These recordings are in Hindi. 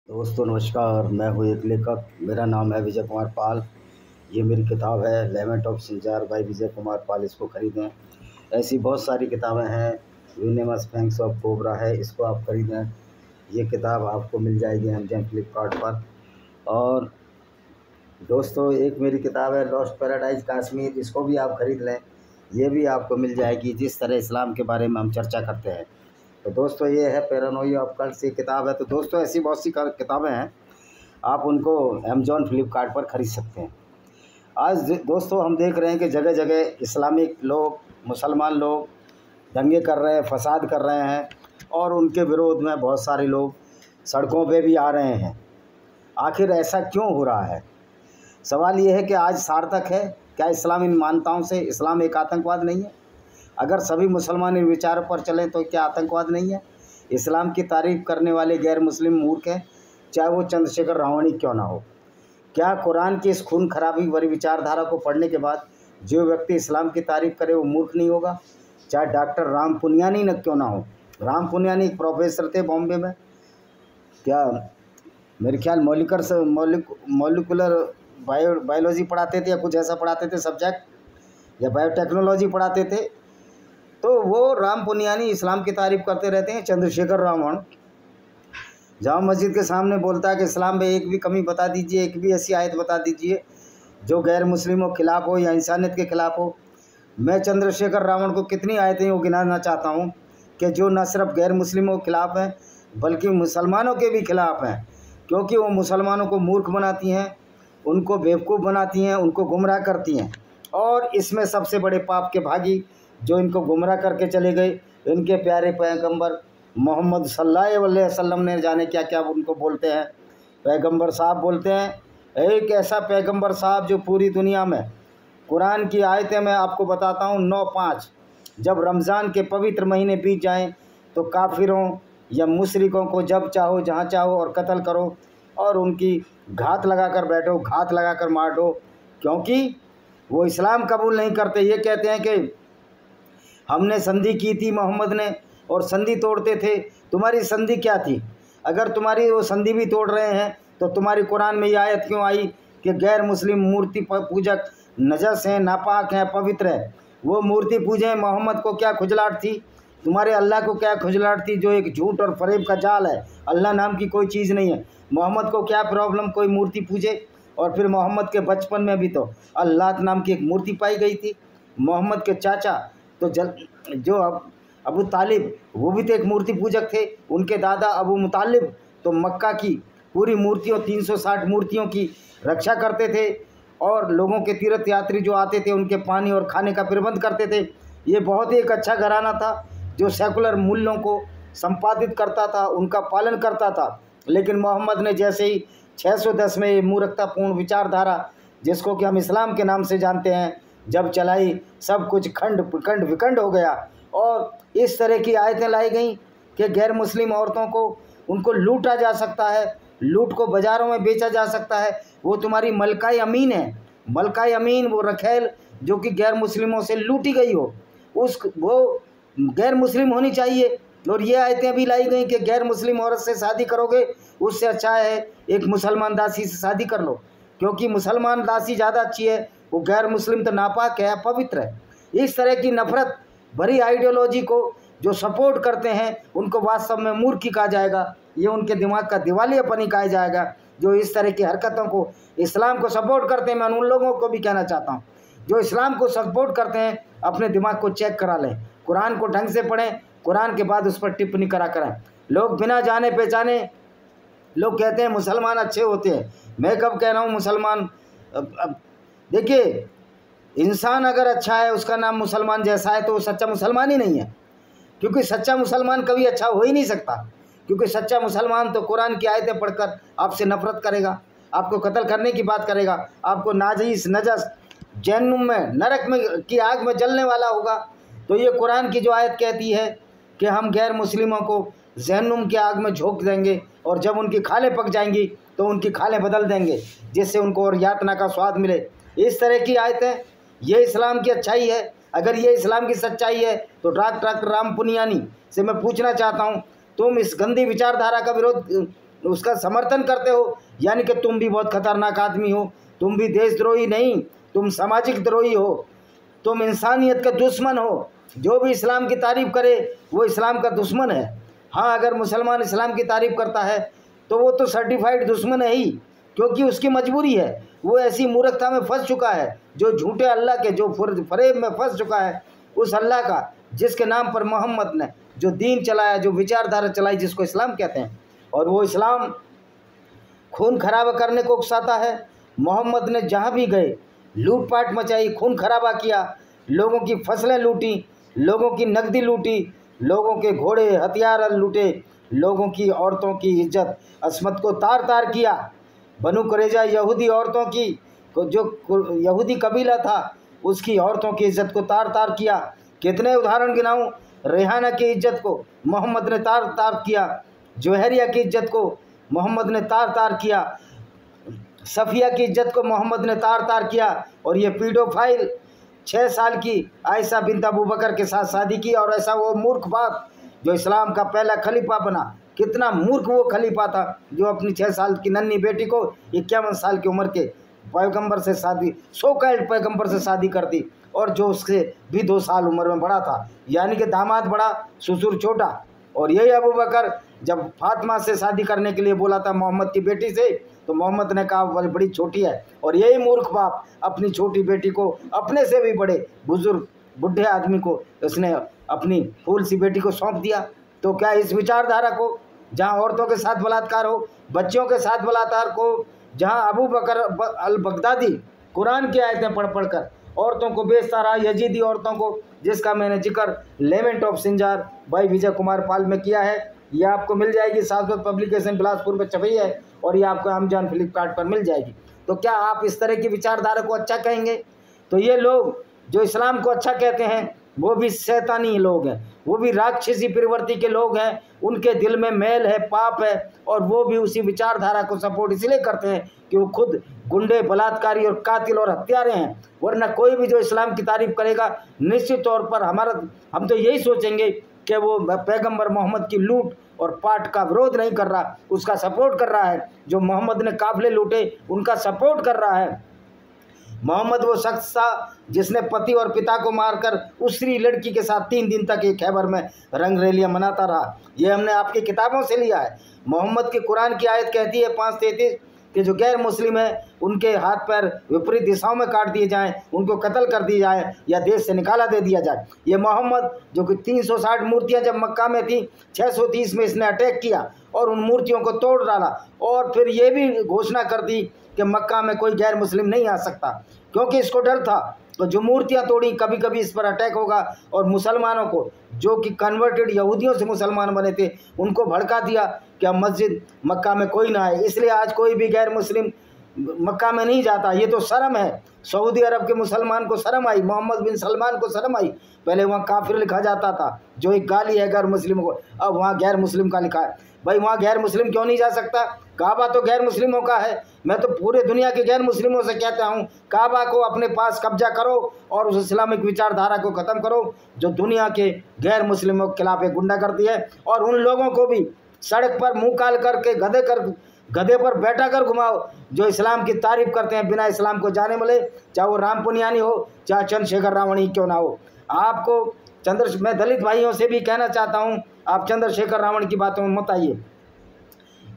दोस्तों नमस्कार। मैं हूँ एक लेखक, मेरा नाम है विजय कुमार पाल। ये मेरी किताब है लेमेंट of Sinjar bye Vijay Kumar Pal. इसको खरीदें। ऐसी बहुत सारी किताबें हैं। विनेमस फैंक्स ऑफ कोबरा है, इसको आप खरीदें। ये किताब आपको मिल जाएगी अमेजन फ्लिपकार्ट पर। और दोस्तों एक मेरी किताब है लॉस्ट पैराडाइज कश्मीर, इसको भी आप खरीद लें। ये भी आपको मिल जाएगी। जिस तरह इस्लाम के बारे में हम चर्चा करते हैं, तो दोस्तों ये है पैरानोइया ऑफ कल्ट से किताब है। तो दोस्तों ऐसी बहुत सी किताबें हैं, आप उनको अमेजॉन फ्लिपकार्ट पर ख़रीद सकते हैं। आज दोस्तों हम देख रहे हैं कि जगह जगह इस्लामिक लोग, मुसलमान लोग दंगे कर रहे हैं, फसाद कर रहे हैं, और उनके विरोध में बहुत सारे लोग सड़कों पे भी आ रहे हैं। आखिर ऐसा क्यों हो रहा है? सवाल ये है कि आज सार्थक है क्या इस्लाम इन मान्यताओं से? इस्लाम एक आतंकवाद नहीं है? अगर सभी मुसलमान इन विचारों पर चलें तो क्या आतंकवाद नहीं है? इस्लाम की तारीफ़ करने वाले गैर मुस्लिम मूर्ख हैं, चाहे वो चंद्रशेखर रावणी क्यों ना हो। क्या कुरान की इस खून खराबी भरी विचारधारा को पढ़ने के बाद जो व्यक्ति इस्लाम की तारीफ़ करे वो मूर्ख नहीं होगा? चाहे डॉक्टर राम पुनियानी न क्यों ना हो। राम पुनियानी एक प्रोफेसर थे बॉम्बे में, क्या मेरे ख्याल मॉलिकुलर बायोलॉजी पढ़ाते थे या कुछ ऐसा पढ़ाते थे सब्जेक्ट, या बायोटेक्नोलॉजी पढ़ाते थे। तो वो राम पुनियानी इस्लाम की तारीफ़ करते रहते हैं। चंद्रशेखर रावण जामा मस्जिद के सामने बोलता है कि इस्लाम में एक भी कमी बता दीजिए, एक भी ऐसी आयत बता दीजिए जो गैर मुस्लिमों के खिलाफ़ हो या इंसानियत के खिलाफ़ हो। मैं चंद्रशेखर रावण को कितनी आयतें वो गिनाना चाहता हूँ कि जो न सिर्फ गैर मुस्लिमों के खिलाफ़ हैं बल्कि मुसलमानों के भी खिलाफ़ हैं, क्योंकि वो मुसलमानों को मूर्ख बनाती हैं, उनको बेवकूफ़ बनाती हैं, उनको गुमराह करती हैं। और इसमें सबसे बड़े पाप के भागी जो इनको गुमराह करके चले गए, इनके प्यारे पैगंबर मोहम्मद सल्लल्लाहु अलैहि वसल्लम ने जाने क्या क्या उनको बोलते हैं। पैगंबर साहब बोलते हैं, एक ऐसा पैगंबर साहब जो पूरी दुनिया में कुरान की आयतें मैं आपको बताता हूँ 9-5, जब रमज़ान के पवित्र महीने बीत जाएं तो काफिरों या मुशरिकों को जब चाहो जहाँ चाहो और कत्ल करो, और उनकी घात लगा कर बैठो, घात लगा कर मार दो, क्योंकि वो इस्लाम कबूल नहीं करते। ये कहते हैं कि हमने संधि की थी मोहम्मद ने, और संधि तोड़ते थे। तुम्हारी संधि क्या थी? अगर तुम्हारी वो संधि भी तोड़ रहे हैं तो तुम्हारी कुरान में ये आयत क्यों आई कि गैर मुस्लिम मूर्ति पूजक नजस हैं, नापाक हैं, पवित्र है? वो मूर्ति पूजें। मोहम्मद को क्या खुजलाहट थी? तुम्हारे अल्लाह को क्या खुजलाहट थी? जो एक झूठ और फरेब का जाल है, अल्लाह नाम की कोई चीज़ नहीं है। मोहम्मद को क्या प्रॉब्लम कोई मूर्ति पूजे? और फिर मोहम्मद के बचपन में भी तो अल्लाह नाम की एक मूर्ति पाई गई थी। मोहम्मद के चाचा तो जो अबू तालिब, वो भी तो एक मूर्ति पूजक थे। उनके दादा अबू मुतालिब तो मक्का की पूरी मूर्तियों 360 मूर्तियों की रक्षा करते थे, और लोगों के तीर्थ यात्री जो आते थे उनके पानी और खाने का प्रबंध करते थे। ये बहुत ही एक अच्छा घराना था जो सेकुलर मूल्यों को संपादित करता था, उनका पालन करता था। लेकिन मोहम्मद ने जैसे ही 610 में ये मूर्खतापूर्ण विचारधारा, जिसको कि हम इस्लाम के नाम से जानते हैं, जब चलाई, सब कुछ खंड प्रखंड विखंड हो गया। और इस तरह की आयतें लाई गई कि गैर मुस्लिम औरतों को उनको लूटा जा सकता है, लूट को बाज़ारों में बेचा जा सकता है। वो तुम्हारी मलकाई अमीन है, मलकाई अमीन, वो रखेल जो कि गैर मुस्लिमों से लूटी गई हो, वो गैर मुस्लिम होनी चाहिए। और ये आयतें भी लाई गई कि गैर मुस्लिम औरत से शादी करोगे उससे अच्छा है एक मुसलमान दासी से शादी कर लो, क्योंकि मुसलमान दासी ज़्यादा अच्छी है, वो गैर मुस्लिम तो नापाक है, पवित्र है। इस तरह की नफरत भरी आइडियोलॉजी को जो सपोर्ट करते हैं उनको वास्तव में मूर्ख कहा जाएगा। ये उनके दिमाग का दिवालियापन कहा जाएगा जो इस तरह की हरकतों को, इस्लाम को सपोर्ट करते हैं। मैं उन लोगों को भी कहना चाहता हूँ जो इस्लाम को सपोर्ट करते हैं, अपने दिमाग को चेक करा लें, कुरान को ढंग से पढ़ें, कुरान के बाद उस पर टिप्पणी करा करें। लोग बिना जाने पहचाने लोग कहते हैं मुसलमान अच्छे होते हैं। मैं कब कह रहा हूँ मुसलमान? अब देखिए, इंसान अगर अच्छा है, उसका नाम मुसलमान जैसा है, तो वो सच्चा मुसलमान ही नहीं है, क्योंकि सच्चा मुसलमान कभी अच्छा हो ही नहीं सकता। क्योंकि सच्चा मुसलमान तो कुरान की आयतें पढ़कर आपसे नफरत करेगा, आपको कत्ल करने की बात करेगा, आपको नाजीस नजस जहन्नुम में, नरक में की आग में जलने वाला होगा। तो ये कुरान की जो आयत कहती है कि हम गैर मुस्लिमों को जहन्नुम की आग में झोंक देंगे, और जब उनकी खालें पक जाएंगी तो उनकी खालें बदल देंगे, जिससे उनको और यातना का स्वाद मिले। इस तरह की आयतें, ये इस्लाम की अच्छाई है? अगर ये इस्लाम की सच्चाई है तो डॉक्टर राम पुनियानी से मैं पूछना चाहता हूँ, तुम इस गंदी विचारधारा का विरोध उसका समर्थन करते हो, यानी कि तुम भी बहुत खतरनाक आदमी हो, तुम भी देशद्रोही नहीं, तुम सामाजिक द्रोही हो, तुम इंसानियत का दुश्मन हो। जो भी इस्लाम की तारीफ़ करे वो इस्लाम का दुश्मन है। हाँ, अगर मुसलमान इस्लाम की तारीफ़ करता है तो वो तो सर्टिफाइड दुश्मन है ही, क्योंकि उसकी मजबूरी है। वो ऐसी मूर्खता में फंस चुका है, जो झूठे अल्लाह के, जो फरेब में फंस चुका है उस अल्लाह का जिसके नाम पर मोहम्मद ने जो दीन चलाया, जो विचारधारा चलाई, जिसको इस्लाम कहते हैं। और वो इस्लाम खून खराबा करने को उकसाता है। मोहम्मद ने जहाँ भी गए लूटपाट मचाई, खून खराबा किया, लोगों की फसलें लूटी, लोगों की नकदी लूटी, लोगों के घोड़े हथियार लूटे, लोगों की औरतों की इज्जत अस्मत को तार तार किया। बनु कुरैजा यहूदी औरतों की, जो यहूदी कबीला था उसकी औरतों की इज्जत को तार तार किया। कितने उदाहरण गिनाऊं। रेहाना की इज्जत को मोहम्मद ने तार तार किया, जोहरिया की इज्जत को मोहम्मद ने तार तार किया, सफ़िया की इज्जत को मोहम्मद ने तार तार किया। और ये पीडोफाइल 6 साल की आयशा बिन्त अबू बकर के साथ शादी की, और ऐसा वो मूर्ख बाप जो इस्लाम का पहला खलीफा बना। कितना मूर्ख वो खलीफा था जो अपनी 6 साल की नन्ही बेटी को 51 साल की उम्र के पैगंबर से शादी, सो कैल्ड पैगंबर से शादी कर दी, और जो उससे भी 2 साल उम्र में बड़ा था, यानी कि दामाद बड़ा ससुर छोटा। और यही अबू बकर जब फातिमा से शादी करने के लिए बोला था मोहम्मद की बेटी से, तो मोहम्मद ने कहा बड़ी छोटी है। और यही मूर्ख बाप अपनी छोटी बेटी को अपने से भी बड़े बुजुर्ग बुढ़े आदमी को उसने अपनी फूल सी बेटी को सौंप दिया। तो क्या इस विचारधारा को, जहाँ औरतों के साथ बलात्कार हो, बच्चों के साथ बलात्कार को, जहाँ अबू बकर अल बगदादी कुरान की आयतें पढ़ कर औरतों को बेचता रहा, यजीदी औरतों को, जिसका मैंने जिक्र लेमेंट ऑफ सिंजार भाई विजय कुमार पाल में किया है। ये आपको मिल जाएगी, शाश्वत पब्लिकेशन बिलासपुर में छपी है, और ये आपको अमेजॉन फ्लिपकार्ट पर मिल जाएगी। तो क्या आप इस तरह की विचारधारा को अच्छा कहेंगे? तो ये लोग जो इस्लाम को अच्छा कहते हैं वो भी शैतानी लोग हैं, वो भी राक्षसी प्रवृत्ति के लोग हैं, उनके दिल में मैल है, पाप है, और वो भी उसी विचारधारा को सपोर्ट इसलिए करते हैं कि वो खुद गुंडे, बलात्कारी और कातिल और हत्यारे हैं। वरना कोई भी जो इस्लाम की तारीफ करेगा निश्चित तौर पर हम तो यही सोचेंगे कि वो पैगंबर मोहम्मद की लूट और पाट का विरोध नहीं कर रहा, उसका सपोर्ट कर रहा है। जो मोहम्मद ने काफिले लूटे उनका सपोर्ट कर रहा है। मोहम्मद वो शख्स था जिसने पति और पिता को मारकर दूसरी लड़की के साथ 3 दिन तक एक खैबर में रंगरेलियां मनाता रहा। ये हमने आपकी किताबों से लिया है। मोहम्मद की कुरान की आयत कहती है 5:33 कि जो गैर मुस्लिम है उनके हाथ पैर विपरीत दिशाओं में काट दिए जाएं, उनको कत्ल कर दिया जाए या देश से निकाला दे दिया जाए। ये मोहम्मद जो कि 360 मूर्तियां जब मक्का में थी, 630 में इसने अटैक किया और उन मूर्तियों को तोड़ डाला, और फिर ये भी घोषणा कर दी कि मक्का में कोई गैर मुस्लिम नहीं आ सकता, क्योंकि इसको डर था। तो जो मूर्तियां तोड़ी, कभी कभी इस पर अटैक होगा, और मुसलमानों को जो कि कन्वर्टेड यहूदियों से मुसलमान बने थे उनको भड़का दिया कि अब मस्जिद मक्का में कोई ना आए। इसलिए आज कोई भी गैर मुस्लिम मक्का में नहीं जाता। ये तो शर्म है। सऊदी अरब के मुसलमान को शर्म आई, मोहम्मद बिन सलमान को शर्म आई। पहले वहाँ काफिर लिखा जाता था, जो एक गाली है गैर मुस्लिमों को, अब वहाँ गैर मुस्लिम का लिखा है। भाई वहाँ गैर मुस्लिम क्यों नहीं जा सकता? काबा तो गैर मुस्लिमों का है। मैं तो पूरे दुनिया के गैर मुस्लिमों से कहता हूँ, काबा को अपने पास कब्जा करो और उस इस्लामिक विचारधारा को ख़त्म करो जो दुनिया के गैर मुस्लिमों के खिलाफ एक गुंडागर्दी है। और उन लोगों को भी सड़क पर मुँह काल करके गधे पर बैठा कर घुमाओ जो इस्लाम की तारीफ करते हैं बिना इस्लाम को जाने वाले, चाहे वो राम पुनियानी हो, चाहे चंद्रशेखर रावण ही क्यों ना हो। आपको मैं दलित भाइयों से भी कहना चाहता हूँ, आप चंद्रशेखर रावण की बातों में मत आइए।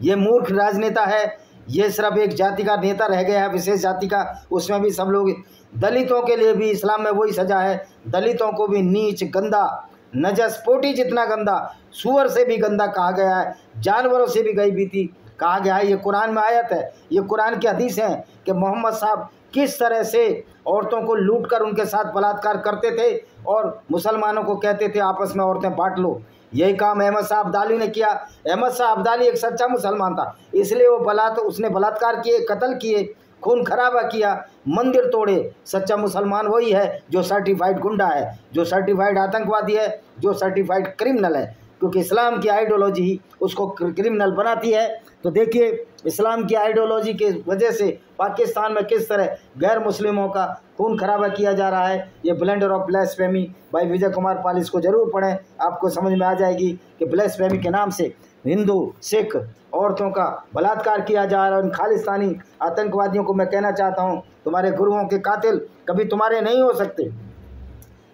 ये मूर्ख राजनेता है, ये सिर्फ एक जाति का नेता रह गया है, विशेष जाति का। उसमें भी सब लोग, दलितों के लिए भी इस्लाम में वही सजा है। दलितों को भी नीच, गंदा, नजस, पोटी जितना गंदा, सूअर से भी गंदा कहा गया है, जानवरों से भी गई बीती कहा गया है। ये कुरान में आयत है, ये कुरान की हदीस है कि मोहम्मद साहब किस तरह से औरतों को लूटकर उनके साथ बलात्कार करते थे और मुसलमानों को कहते थे आपस में औरतें बांट लो। यही काम अहमद शाह अब्दाली ने किया। अहमद शाह अब्दाली एक सच्चा मुसलमान था, इसलिए वो उसने बलात्कार किए, कत्ल किए, खून खराबा किया, मंदिर तोड़े। सच्चा मुसलमान वही है जो सर्टिफाइड गुंडा है, जो सर्टिफाइड आतंकवादी है, जो सर्टिफाइड क्रिमिनल है, क्योंकि इस्लाम की आइडियोलॉजी ही उसको क्रिमिनल बनाती है। तो देखिए इस्लाम की आइडियोलॉजी के वजह से पाकिस्तान में किस तरह गैर मुस्लिमों का खून खराबा किया जा रहा है। ये ब्लेंडर ऑफ ब्लास्फेमी भाई विजय कुमार पाल, इसको जरूर पढ़ें, आपको समझ में आ जाएगी कि ब्लास्फेमी के नाम से हिंदू सिख औरतों का बलात्कार किया जा रहा है। उन खालिस्तानी आतंकवादियों को मैं कहना चाहता हूँ, तुम्हारे गुरुओं के कातिल कभी तुम्हारे नहीं हो सकते।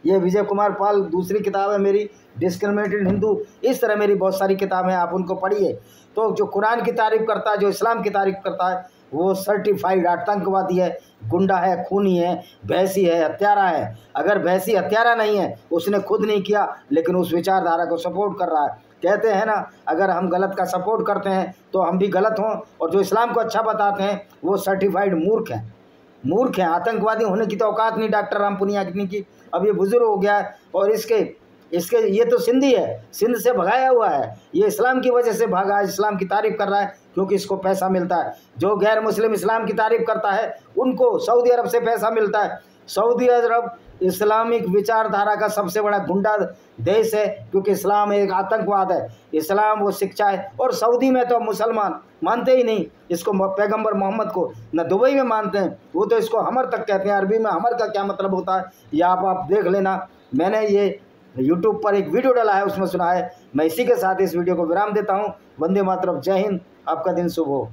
ये विजय कुमार पाल दूसरी किताब है मेरी, डिस्क्रिमिनेटेड हिंदू। इस तरह मेरी बहुत सारी किताबें आप उनको पढ़िए। तो जो कुरान की तारीफ करता है, जो इस्लाम की तारीफ करता है, वो सर्टिफाइड आतंकवादी है, गुंडा है, खूनी है, भैंसी है, हत्यारा है। अगर भैंसी हत्यारा नहीं है, उसने खुद नहीं किया, लेकिन उस विचारधारा को सपोर्ट कर रहा है। कहते हैं ना, अगर हम गलत का सपोर्ट करते हैं तो हम भी गलत हों, और जो इस्लाम को अच्छा बताते हैं वो सर्टिफाइड मूर्ख हैं। मूर्ख हैं, आतंकवादी होने की तो औकात नहीं डॉक्टर राम पुनिया की। अब ये बुजुर्ग हो गया है, और इसके ये तो सिंधी है, सिंध से भगाया हुआ है। ये इस्लाम की वजह से भागा है, इस्लाम की तारीफ कर रहा है क्योंकि इसको पैसा मिलता है। जो गैर मुस्लिम इस्लाम की तारीफ करता है उनको सऊदी अरब से पैसा मिलता है। सऊदी अरब इस्लामिक विचारधारा का सबसे बड़ा गुंडा देश है, क्योंकि इस्लाम एक आतंकवाद है, इस्लाम वो शिक्षा है। और सऊदी में तो मुसलमान मानते ही नहीं इसको, पैगंबर मोहम्मद को, न दुबई में मानते हैं, वो तो इसको हमर तक कहते हैं। अरबी में हमर का क्या मतलब होता है ये आप देख लेना। मैंने ये यूट्यूब पर एक वीडियो डाला है, उसमें सुना है। मैं इसी के साथ इस वीडियो को विराम देता हूँ। वंदे मातरम, जय हिंद, आपका दिन शुभ हो।